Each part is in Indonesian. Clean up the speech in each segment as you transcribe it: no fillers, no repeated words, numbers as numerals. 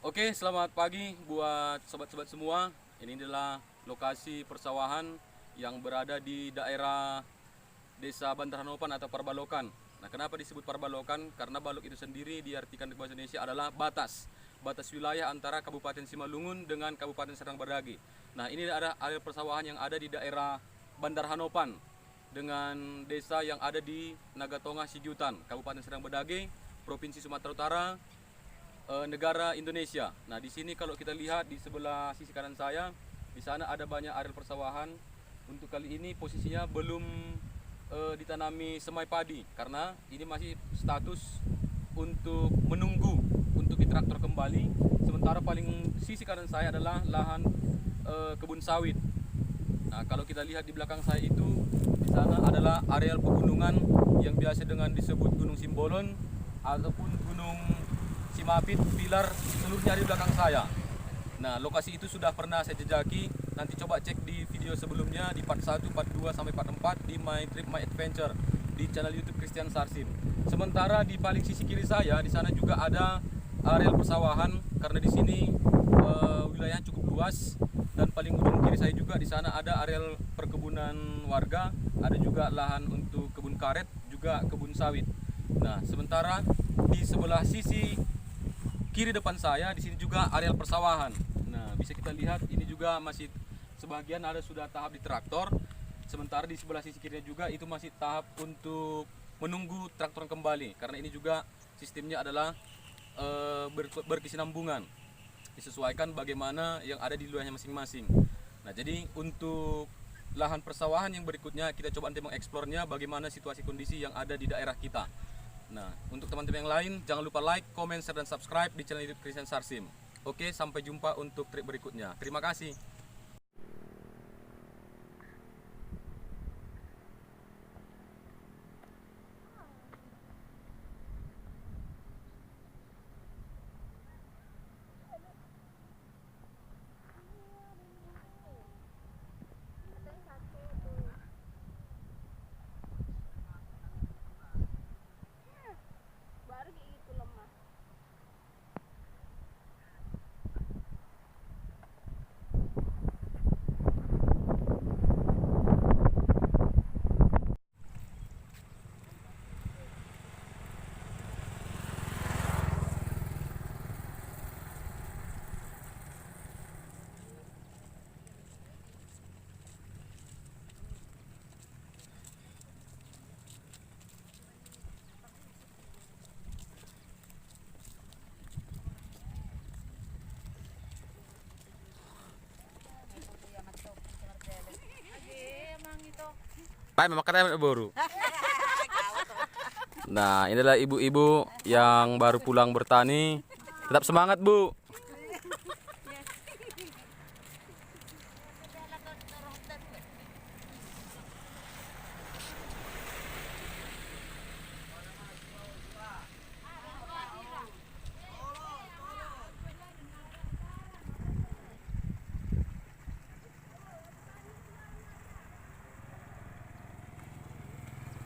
Oke, selamat pagi buat sobat-sobat semua. Ini adalah lokasi persawahan yang berada di daerah Desa Bandar Hanopan atau Parbalokan. Nah, kenapa disebut Parbalokan? Karena Balok itu sendiri diartikan di bahasa Indonesia adalah batas. Batas wilayah antara Kabupaten Simalungun dengan Kabupaten Serang Bedagai. Nah, ini ada area persawahan yang ada di daerah Bandar Hanopan dengan desa yang ada di Nagatonga Sigiutan, Kabupaten Serang Bedagai, Provinsi Sumatera Utara, negara Indonesia. Nah, di sini kalau kita lihat di sebelah sisi kanan saya, di sana ada banyak areal persawahan. Untuk kali ini posisinya belum ditanami semai padi karena ini masih status untuk menunggu untuk ditraktor kembali. Sementara paling sisi kanan saya adalah lahan kebun sawit. Nah, kalau kita lihat di belakang saya itu, di sana adalah areal pegunungan yang biasa dengan disebut Gunung Simbolon ataupun Gunung Simapit, Pilar, seluruhnya di belakang saya. Nah, lokasi itu sudah pernah saya jejaki. Nanti coba cek di video sebelumnya di part 1, part 2 sampai part 4 di My Trip My Adventure di channel YouTube Christian Sarsim. Sementara di paling sisi kiri saya di sana juga ada areal persawahan karena di sini wilayah cukup luas, dan paling ujung kiri saya juga di sana ada areal perkebunan warga, ada juga lahan untuk kebun karet, juga kebun sawit. Nah, sementara di sebelah sisi kiri depan saya di sini juga areal persawahan. Nah, bisa kita lihat ini juga masih sebagian ada sudah tahap di traktor. Sementara di sebelah sisi kirinya juga itu masih tahap untuk menunggu traktor kembali karena ini juga sistemnya adalah berkesinambungan. Disesuaikan bagaimana yang ada di wilayahnya masing-masing. Nah, jadi untuk lahan persawahan yang berikutnya kita coba nanti mengeksplornya bagaimana situasi kondisi yang ada di daerah kita. Nah, untuk teman-teman yang lain, jangan lupa like, comment, share, dan subscribe di channel YouTube Christian Sarsim. Oke, sampai jumpa untuk trip berikutnya. Terima kasih. Pak, memang katanya baru. Nah, inilah ibu-ibu yang baru pulang bertani. Tetap semangat, Bu.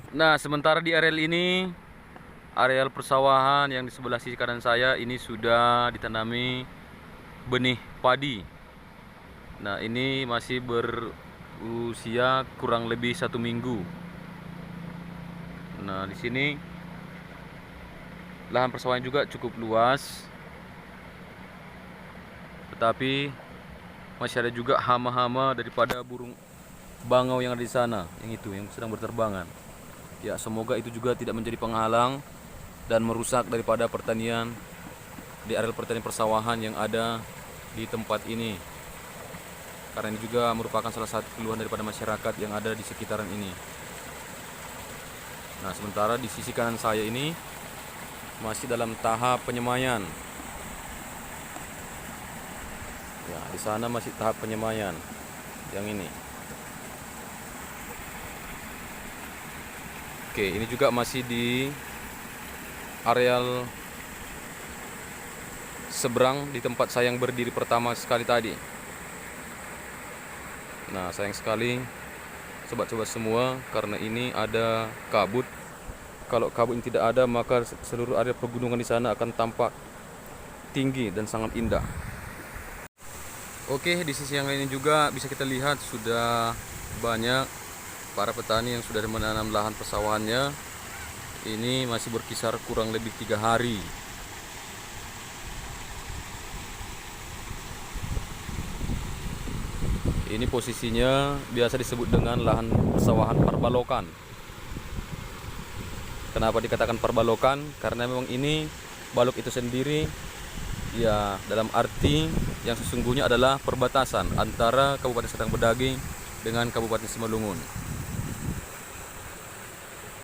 Nah, sementara di areal ini, areal persawahan yang di sebelah sisi kanan saya ini sudah ditanami benih padi. Nah, ini masih berusia kurang lebih 1 minggu. Nah, di sini lahan persawahan juga cukup luas, tetapi masih ada juga hama-hama daripada burung bangau yang ada di sana, yang sedang berterbangan. Ya, semoga itu juga tidak menjadi penghalang dan merusak daripada pertanian di areal pertanian persawahan yang ada di tempat ini. Karena ini juga merupakan salah satu keluhan daripada masyarakat yang ada di sekitaran ini. Nah, sementara di sisi kanan saya ini masih dalam tahap penyemaian. Ya, di sana masih tahap penyemaian. Yang ini. Oke, ini juga masih di areal seberang di tempat saya yang berdiri pertama sekali tadi. Nah, sayang sekali sobat-sobat semua karena ini ada kabut. Kalau kabut ini tidak ada, maka seluruh area pegunungan di sana akan tampak tinggi dan sangat indah. Oke, di sisi yang lain juga bisa kita lihat sudah banyak para petani yang sudah menanam lahan persawahannya. Ini masih berkisar kurang lebih 3 hari. Ini posisinya biasa disebut dengan lahan persawahan Parbalokan. Kenapa dikatakan Parbalokan? Karena memang ini balok itu sendiri ya dalam arti yang sesungguhnya adalah perbatasan antara Kabupaten Serdang Bedagai dengan Kabupaten Simalungun.